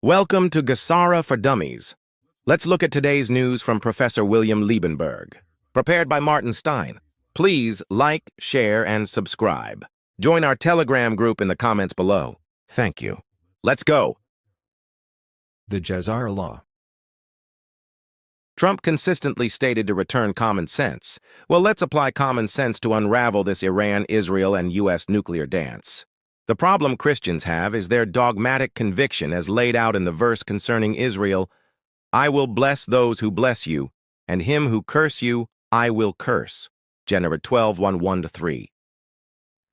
Welcome to GESARA for Dummies. Let's look at today's news from Professor William Liebenberg. Prepared by Martin Stein. Please like, share, and subscribe. Join our Telegram group in the comments below. Thank you. Let's go. The GESARA law. Trump consistently stated to return common sense. Well, let's apply common sense to unravel this Iran, Israel, and U.S. nuclear dance. The problem Christians have is their dogmatic conviction as laid out in the verse concerning Israel, "I will bless those who bless you, and him who curse you, I will curse." Genesis 12:1-3.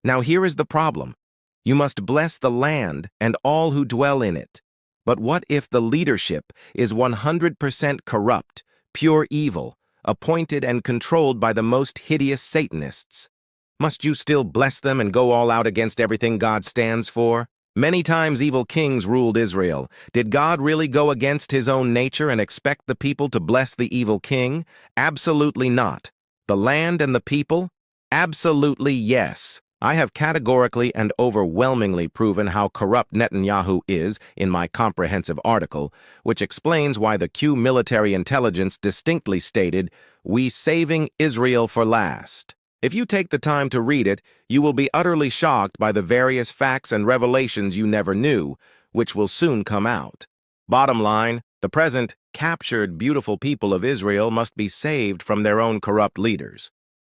Now here is the problem. You must bless the land and all who dwell in it. But what if the leadership is 100% corrupt, pure evil, appointed and controlled by the most hideous Satanists? Must you still bless them and go all out against everything God stands for? Many times evil kings ruled Israel. Did God really go against his own nature and expect the people to bless the evil king? Absolutely not. The land and the people? Absolutely yes. I have categorically and overwhelmingly proven how corrupt Netanyahu is in my comprehensive article, which explains why the Q military intelligence distinctly stated, "We saving Israel for last." If you take the time to read it, you will be utterly shocked by the various facts and revelations you never knew, which will soon come out. Bottom line, the present captured beautiful people of Israel must be saved from their own corrupt leaders.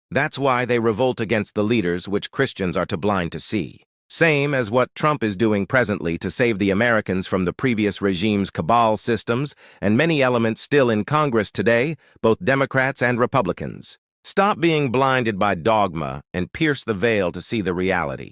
That's why they revolt against the leaders which Christians are too blind to see. Same as what Trump is doing presently to save the Americans from the previous regime's cabal systems and many elements still in Congress today, both Democrats and Republicans. Stop being blinded by dogma and pierce the veil to see the reality.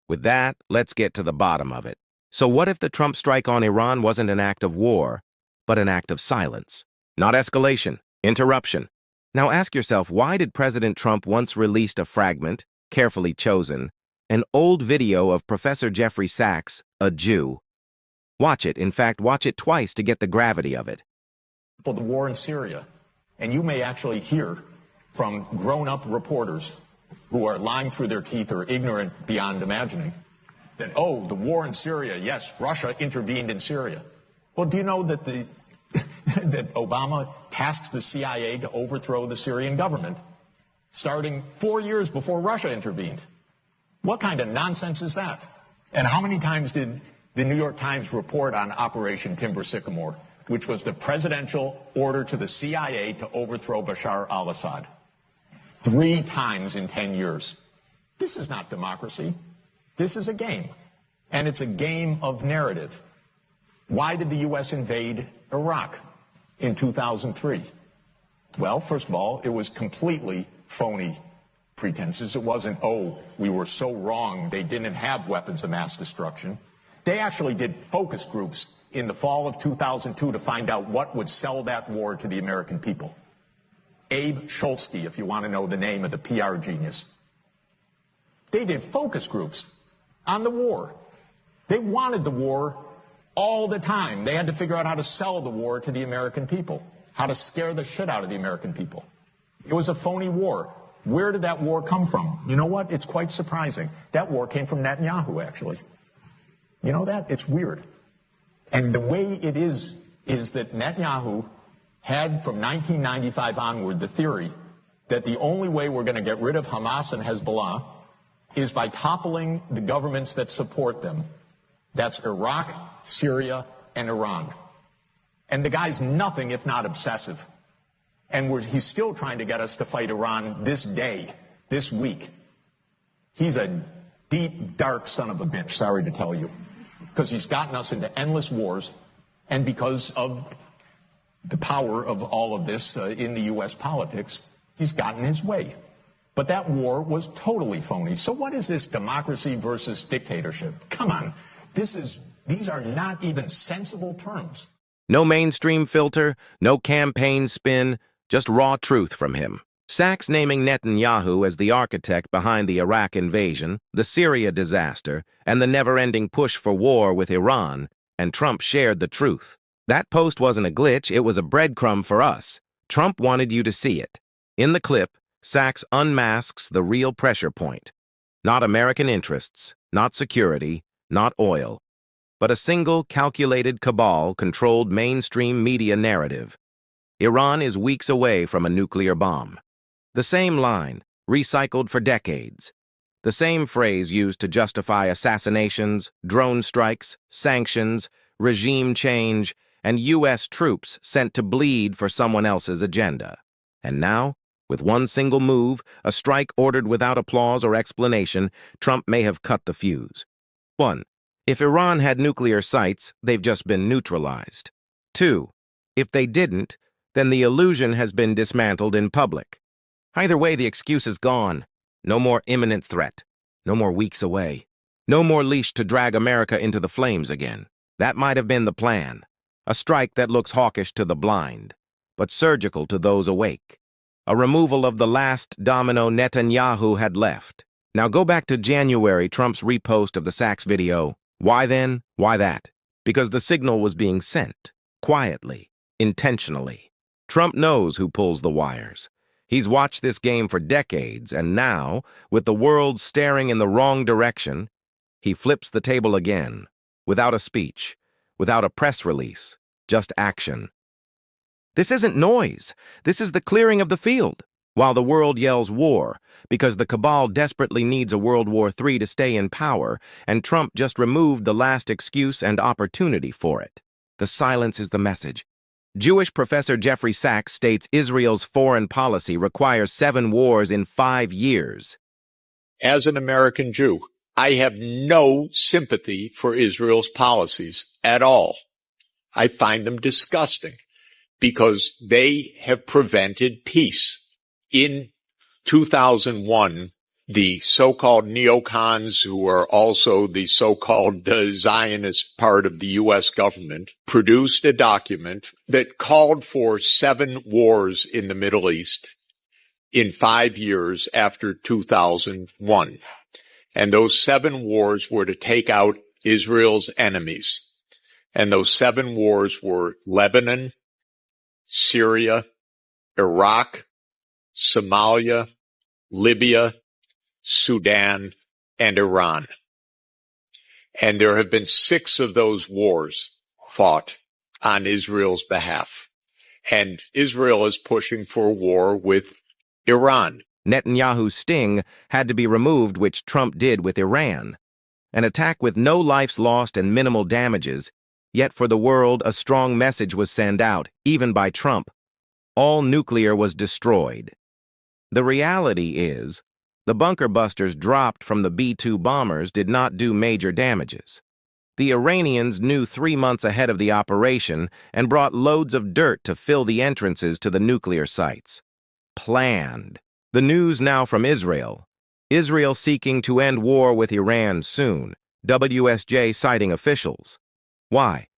With that, let's get to the bottom of it. So what if the Trump strike on Iran wasn't an act of war, but an act of silence? Not escalation, interruption. Now ask yourself, why did President Trump once release a fragment, carefully chosen, an old video of Professor Jeffrey Sachs, a Jew? Watch it, in fact, watch it twice to get the gravity of it. For the war in Syria, and you may actually hear from grown-up reporters who are lying through their teeth or ignorant beyond imagining that, oh, the war in Syria, yes, Russia intervened in Syria. Well, do you know that that Obama tasked the CIA to overthrow the Syrian government starting 4 years before Russia intervened? What kind of nonsense is that? And how many times did the New York Times report on Operation Timber Sycamore, which was the presidential order to the CIA to overthrow Bashar al-Assad? 3 times in 10 years. This is not democracy. This is a game. And it's a game of narrative. Why did the U.S. invade Iraq in 2003? Well, first of all, it was completely phony pretenses. It wasn't, oh, we were so wrong, they didn't have weapons of mass destruction. They actually did focus groups in the fall of 2002 to find out what would sell that war to the American people. Abe Schultzke, if you want to know the name of the PR genius. They did focus groups on the war. They wanted the war all the time. They had to figure out how to sell the war to the American people, how to scare the shit out of the American people. It was a phony war. Where did that war come from? You know what? It's quite surprising. That war came from Netanyahu, actually. You know that? It's weird. And the way it is that Netanyahu had from 1995 onward the theory that the only way we're going to get rid of Hamas and Hezbollah is by toppling the governments that support them. That's Iraq, Syria, and Iran. And the guy's nothing if not obsessive. And he's still trying to get us to fight Iran this day, this week. He's a deep, dark son of a bitch, sorry to tell you, because he's gotten us into endless wars, and because of the power of all of this in the U.S. politics, he's gotten his way. But that war was totally phony. So what is this democracy versus dictatorship? Come on. These are not even sensible terms. No mainstream filter, no campaign spin, just raw truth from him. Sachs naming Netanyahu as the architect behind the Iraq invasion, the Syria disaster, and the never-ending push for war with Iran, and Trump shared the truth. That post wasn't a glitch, it was a breadcrumb for us. Trump wanted you to see it. In the clip, Sachs unmasks the real pressure point. Not American interests, not security, not oil, but a single calculated cabal controlled mainstream media narrative. Iran is weeks away from a nuclear bomb. The same line, recycled for decades. The same phrase used to justify assassinations, drone strikes, sanctions, regime change, and U.S. troops sent to bleed for someone else's agenda. And now, with one single move, a strike ordered without applause or explanation, Trump may have cut the fuse. 1. If Iran had nuclear sites, they've just been neutralized. 2. If they didn't, then the illusion has been dismantled in public. Either way, the excuse is gone. No more imminent threat. No more weeks away. No more leash to drag America into the flames again. That might have been the plan. A strike that looks hawkish to the blind, but surgical to those awake. A removal of the last domino Netanyahu had left. Now go back to January, Trump's repost of the Sachs video. Why then? Why that? Because the signal was being sent. Quietly. Intentionally. Trump knows who pulls the wires. He's watched this game for decades, and now, with the world staring in the wrong direction, he flips the table again, without a speech, without a press release, just action. This isn't noise. This is the clearing of the field, while the world yells war, because the cabal desperately needs a World War III to stay in power, and Trump just removed the last excuse and opportunity for it. The silence is the message. Jewish professor Jeffrey Sachs states Israel's foreign policy requires 7 wars in 5 years. As an American Jew, I have no sympathy for Israel's policies at all. I find them disgusting because they have prevented peace. In 2001, the so-called neocons, who are also the so-called Zionist part of the U.S. government, produced a document that called for 7 wars in the Middle East in 5 years after 2001. And those 7 wars were to take out Israel's enemies. And those 7 wars were Lebanon, Syria, Iraq, Somalia, Libya, Sudan, and Iran. And there have been 6 of those wars fought on Israel's behalf. And Israel is pushing for war with Iran. Netanyahu's sting had to be removed, which Trump did with Iran. An attack with no lives lost and minimal damages, yet for the world a strong message was sent out, even by Trump. All nuclear was destroyed. The reality is, the bunker busters dropped from the B-2 bombers did not do major damages. The Iranians knew 3 months ahead of the operation and brought loads of dirt to fill the entrances to the nuclear sites. Planned. The news now from Israel. Israel seeking to end war with Iran soon. WSJ citing officials. Why?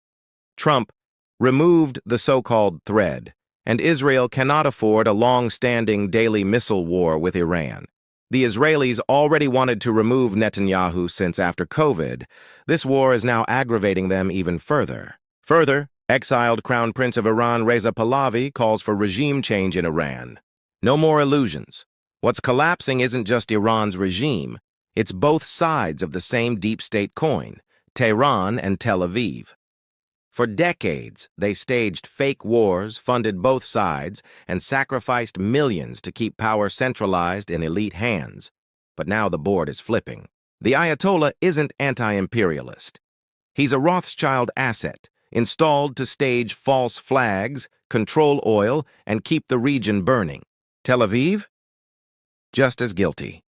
Trump removed the so-called thread, and Israel cannot afford a long-standing daily missile war with Iran. The Israelis already wanted to remove Netanyahu since after COVID. This war is now aggravating them even further. Further, exiled Crown Prince of Iran Reza Pahlavi calls for regime change in Iran. No more illusions. What's collapsing isn't just Iran's regime. It's both sides of the same deep state coin, Tehran and Tel Aviv. For decades, they staged fake wars, funded both sides, and sacrificed millions to keep power centralized in elite hands. But now the board is flipping. The Ayatollah isn't anti-imperialist. He's a Rothschild asset, installed to stage false flags, control oil, and keep the region burning. Tel Aviv? Just as guilty.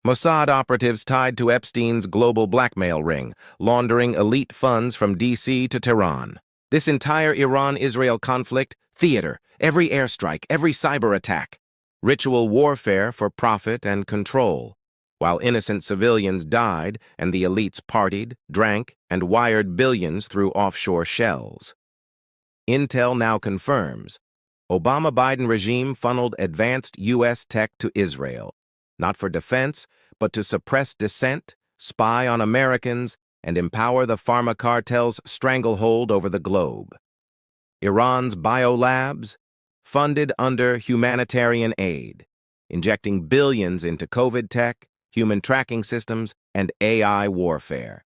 Mossad operatives tied to Epstein's global blackmail ring, laundering elite funds from D.C. to Tehran. This entire Iran-Israel conflict, theater, every airstrike, every cyber attack. Ritual warfare for profit and control, while innocent civilians died and the elites partied, drank, and wired billions through offshore shells. Intel now confirms Obama-Biden regime funneled advanced U.S. tech to Israel. Not for defense, but to suppress dissent, spy on Americans, and empower the pharma cartel's stranglehold over the globe. Iran's biolabs, funded under humanitarian aid, injecting billions into COVID tech, human tracking systems, and AI warfare.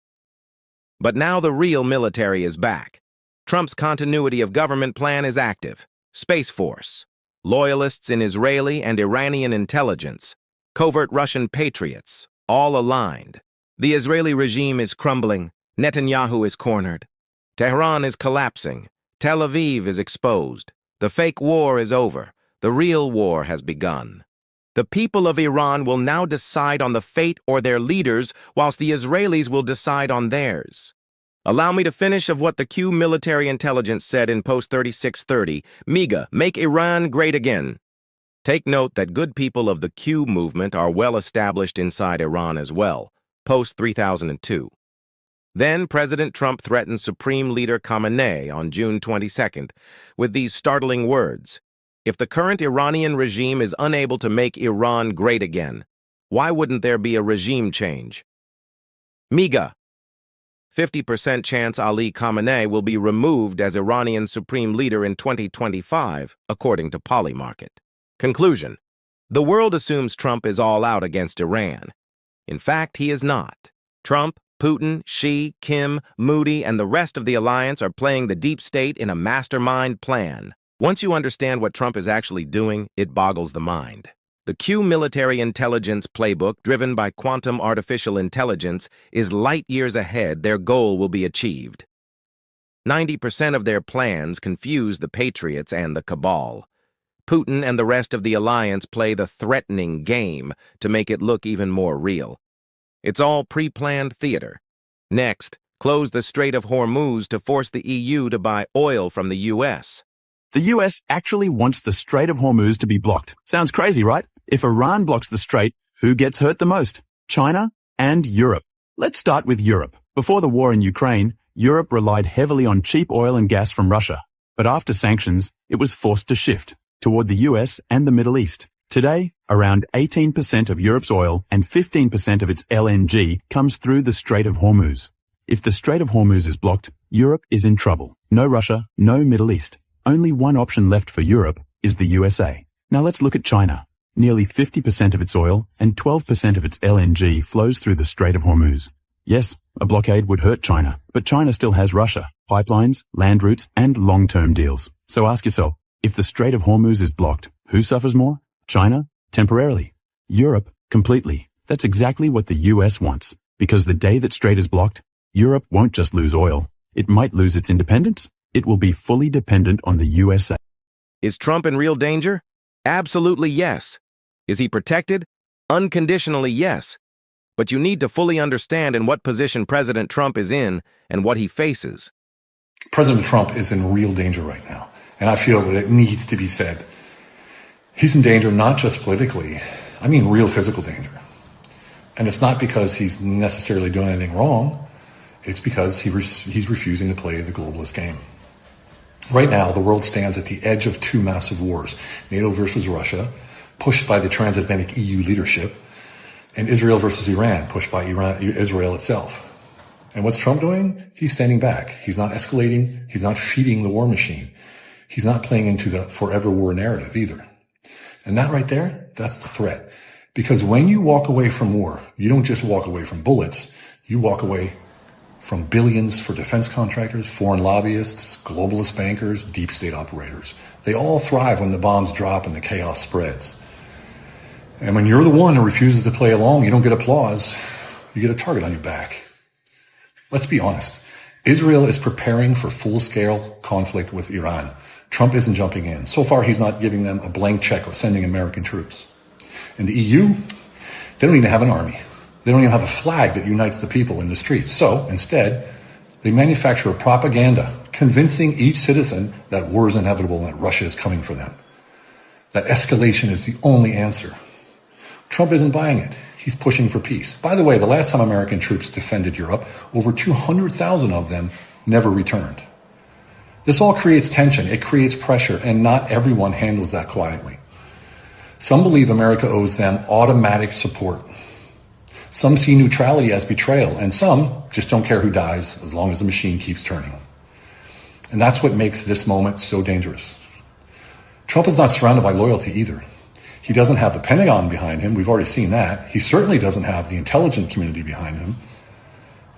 But now the real military is back. Trump's continuity of government plan is active. Space Force, loyalists in Israeli and Iranian intelligence, covert Russian patriots, all aligned. The Israeli regime is crumbling. Netanyahu is cornered. Tehran is collapsing. Tel Aviv is exposed. The fake war is over. The real war has begun. The people of Iran will now decide on the fate or their leaders, whilst the Israelis will decide on theirs. Allow me to finish of what the Q military intelligence said in Post 3630, MIGA, make Iran great again. Take note that good people of the Q movement are well established inside Iran as well. Post 3002. Then President Trump threatened Supreme Leader Khamenei on June 22nd with these startling words. If the current Iranian regime is unable to make Iran great again, why wouldn't there be a regime change? MIGA. 50% chance Ali Khamenei will be removed as Iranian Supreme Leader in 2025, according to Polymarket. Conclusion. The world assumes Trump is all out against Iran. In fact, he is not. Trump, Putin, Xi, Kim, Moody, and the rest of the alliance are playing the deep state in a mastermind plan. Once you understand what Trump is actually doing, it boggles the mind. The Q military intelligence playbook, driven by quantum artificial intelligence, is light years ahead. Their goal will be achieved. 90% of their plans confuse the patriots and the cabal. Putin and the rest of the alliance play the threatening game to make it look even more real. It's all pre-planned theater. Next, close the Strait of Hormuz to force the EU to buy oil from the US. The US actually wants the Strait of Hormuz to be blocked. Sounds crazy, right? If Iran blocks the strait, who gets hurt the most? China and Europe. Let's start with Europe. Before the war in Ukraine, Europe relied heavily on cheap oil and gas from Russia. But after sanctions, it was forced to shift toward the US and the Middle East. Today, around 18% of Europe's oil and 15% of its LNG comes through the Strait of Hormuz. If the Strait of Hormuz is blocked, Europe is in trouble. No Russia, no Middle East. Only one option left for Europe is the USA. Now let's look at China. Nearly 50% of its oil and 12% of its LNG flows through the Strait of Hormuz. Yes, a blockade would hurt China, but China still has Russia, pipelines, land routes, and long-term deals. So ask yourself, if the Strait of Hormuz is blocked, who suffers more? China? Temporarily. Europe? Completely. That's exactly what the US wants, because the day that strait is blocked, Europe won't just lose oil. It might lose its independence. It will be fully dependent on the USA. Is Trump in real danger? Absolutely yes. Is he protected? Unconditionally yes. But you need to fully understand in what position President Trump is in and what he faces. President Trump is in real danger right now, and I feel that it needs to be said. He's in danger not just politically, I mean real physical danger. And it's not because he's necessarily doing anything wrong, it's because he's refusing to play the globalist game. Right now, the world stands at the edge of two massive wars, NATO versus Russia, pushed by the transatlantic EU leadership, and Israel versus Iran, pushed by Israel itself. And what's Trump doing? He's standing back. He's not escalating. He's not feeding the war machine. He's not playing into the forever war narrative either. And that right there, that's the threat. Because when you walk away from war, you don't just walk away from bullets, you walk away from billions for defense contractors, foreign lobbyists, globalist bankers, deep state operators. They all thrive when the bombs drop and the chaos spreads. And when you're the one who refuses to play along, you don't get applause, you get a target on your back. Let's be honest. Israel is preparing for full-scale conflict with Iran. Trump isn't jumping in. So far, he's not giving them a blank check or sending American troops. And the EU, they don't even have an army. They don't even have a flag that unites the people in the streets. So, instead, they manufacture a propaganda convincing each citizen that war is inevitable and that Russia is coming for them. That escalation is the only answer. Trump isn't buying it. He's pushing for peace. By the way, the last time American troops defended Europe, over 200,000 of them never returned. This all creates tension. It creates pressure, and not everyone handles that quietly. Some believe America owes them automatic support. Some see neutrality as betrayal, and some just don't care who dies as long as the machine keeps turning. And that's what makes this moment so dangerous. Trump is not surrounded by loyalty either. He doesn't have the Pentagon behind him. We've already seen that. He certainly doesn't have the intelligence community behind him.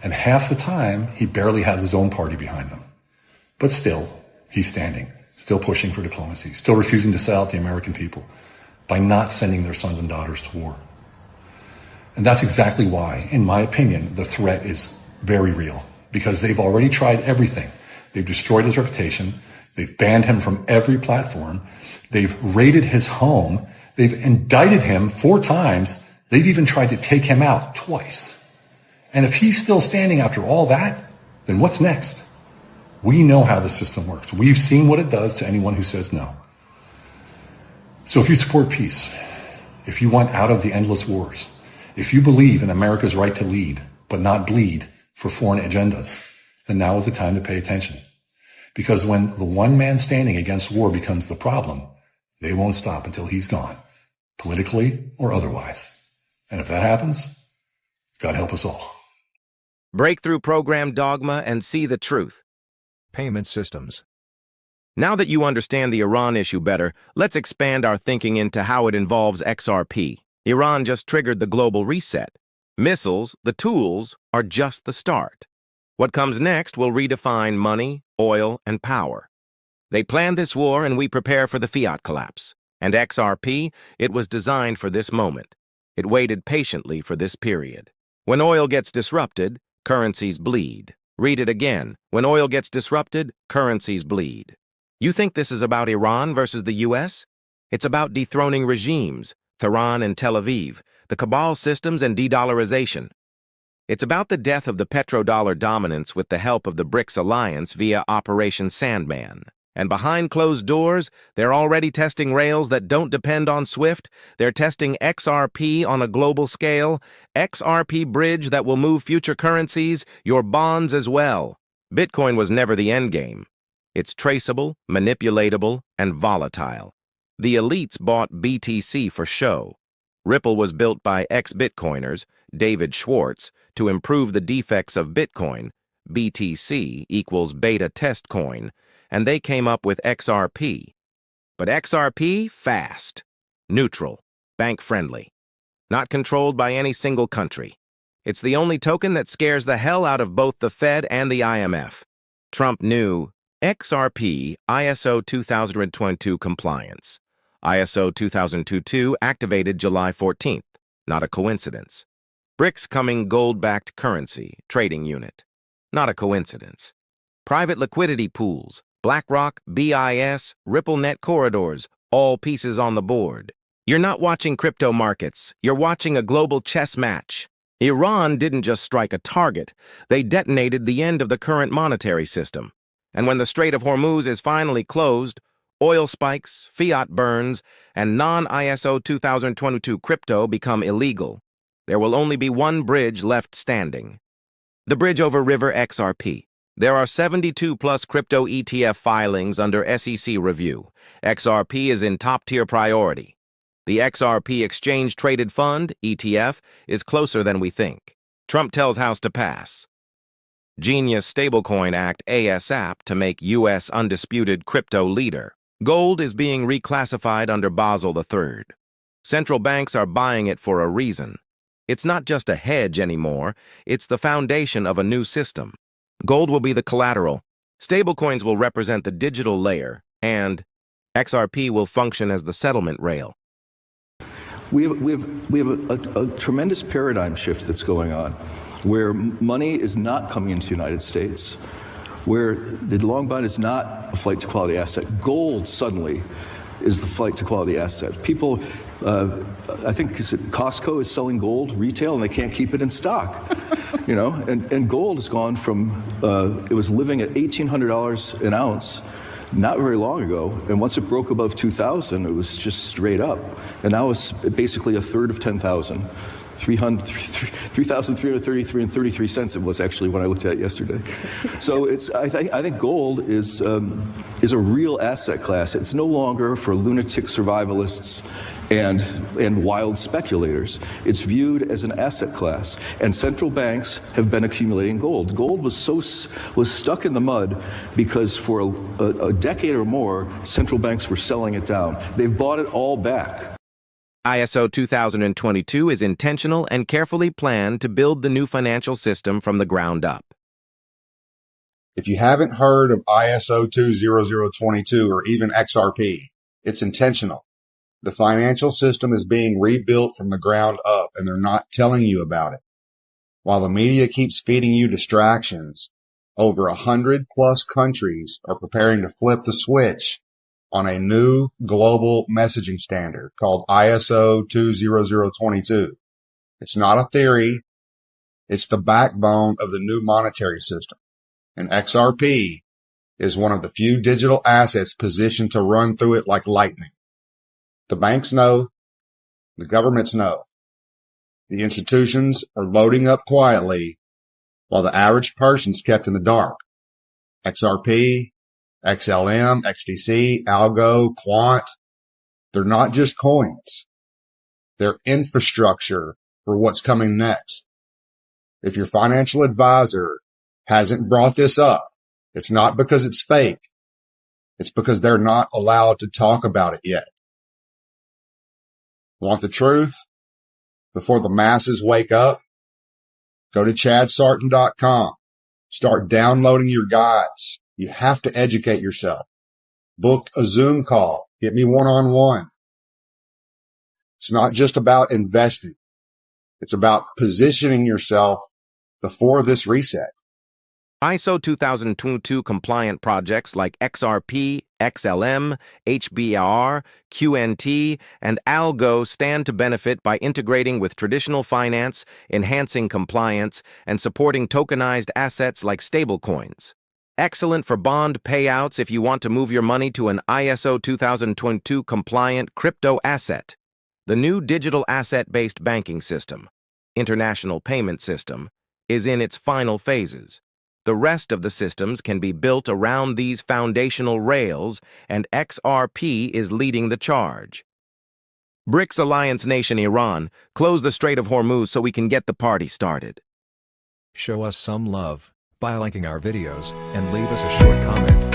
And half the time, he barely has his own party behind him. But still, he's standing, still pushing for diplomacy, still refusing to sell out the American people by not sending their sons and daughters to war. And that's exactly why, in my opinion, the threat is very real, because they've already tried everything. They've destroyed his reputation. They've banned him from every platform. They've raided his home. They've indicted him 4 times. They've even tried to take him out twice. And if he's still standing after all that, then what's next? We know how the system works. We've seen what it does to anyone who says no. So if you support peace, if you want out of the endless wars, if you believe in America's right to lead, but not bleed for foreign agendas, then now is the time to pay attention. Because when the one man standing against war becomes the problem, they won't stop until he's gone, politically or otherwise. And if that happens, God help us all. Breakthrough program dogma and see the truth. Payment systems. Now that you understand the Iran issue better, let's expand our thinking into how it involves XRP. Iran just triggered the global reset. Missiles, the tools, are just the start. What comes next will redefine money, oil, and power. They planned this war and we prepare for the fiat collapse. And XRP, it was designed for this moment. It waited patiently for this period. When oil gets disrupted, currencies bleed. Read it again. When oil gets disrupted, currencies bleed. You think this is about Iran versus the U.S.? It's about dethroning regimes, Tehran and Tel Aviv, the cabal systems and de-dollarization. It's about the death of the petrodollar dominance with the help of the BRICS alliance via Operation Sandman. And behind closed doors, they're already testing rails that don't depend on SWIFT. They're testing XRP on a global scale, XRP bridge that will move future currencies, your bonds as well. Bitcoin was never the endgame. It's traceable, manipulatable, and volatile. The elites bought BTC for show. Ripple was built by ex-Bitcoiners, David Schwartz, to improve the defects of Bitcoin. BTC equals beta test coin, and they came up with XRP. But XRP, fast, neutral, bank-friendly, not controlled by any single country. It's the only token that scares the hell out of both the Fed and the IMF. Trump knew XRP ISO 2022 compliance. ISO 2022 activated July 14th, not a coincidence. BRICS coming gold-backed currency, trading unit, not a coincidence. Private liquidity pools, BlackRock, BIS, RippleNet corridors, all pieces on the board. You're not watching crypto markets, you're watching a global chess match. Iran didn't just strike a target, they detonated the end of the current monetary system. And when the Strait of Hormuz is finally closed, oil spikes, fiat burns, and non-ISO 2022 crypto become illegal. There will only be one bridge left standing. The bridge over River XRP. There are 72-plus crypto ETF filings under SEC review. XRP is in top-tier priority. The XRP Exchange Traded Fund, ETF, is closer than we think. Trump tells House to pass. Genius Stablecoin Act ASAP to make U.S. undisputed crypto leader. Gold is being reclassified under Basel III. Central banks are buying it for a reason. It's not just a hedge anymore, it's the foundation of a new system. Gold will be the collateral, stablecoins will represent the digital layer, and XRP will function as the settlement rail. We have a tremendous paradigm shift that's going on, where money is not coming into the United States, where the long bond is not a flight to quality asset. Gold suddenly is the flight to quality asset. People, I think Costco is selling gold retail and they can't keep it in stock. You know, and gold has gone from, it was living at $1,800 an ounce not very long ago, and once it broke above 2,000, it was just straight up. And now it's basically a third of 10,000. 3,333 and 33 cents it was actually when I looked at it yesterday. So I think gold is a real asset class. It's no longer for lunatic survivalists and wild speculators. It's viewed as an asset class, and central banks have been accumulating gold. Gold was stuck in the mud because for a decade or more, central banks were selling it down. They've bought it all back. ISO 2022 is intentional and carefully planned to build the new financial system from the ground up. If you haven't heard of ISO 20022 or even XRP, it's intentional. The financial system is being rebuilt from the ground up, and they're not telling you about it. While the media keeps feeding you distractions, over 100+ countries are preparing to flip the switch on a new global messaging standard called ISO 20022. It's not a theory. It's the backbone of the new monetary system. And XRP is one of the few digital assets positioned to run through it like lightning. The banks know. The governments know. The institutions are loading up quietly while the average person's kept in the dark. XRP, XLM, XDC, Algo, Quant, they're not just coins. They're infrastructure for what's coming next. If your financial advisor hasn't brought this up, it's not because it's fake. It's because they're not allowed to talk about it yet. Want the truth? Before the masses wake up, go to chadsarton.com. Start downloading your guides. You have to educate yourself. Book a Zoom call. Get me one-on-one. It's not just about investing. It's about positioning yourself before this reset. ISO 2022 compliant projects like XRP, XLM, HBR, QNT, and Algo stand to benefit by integrating with traditional finance, enhancing compliance, and supporting tokenized assets like stablecoins. Excellent for bond payouts if you want to move your money to an ISO 2022 compliant crypto asset. The new digital asset-based banking system, international payment system, is in its final phases. The rest of the systems can be built around these foundational rails, and XRP is leading the charge. BRICS alliance nation Iran, close the Strait of Hormuz so we can get the party started. Show us some love by liking our videos and leave us a short comment.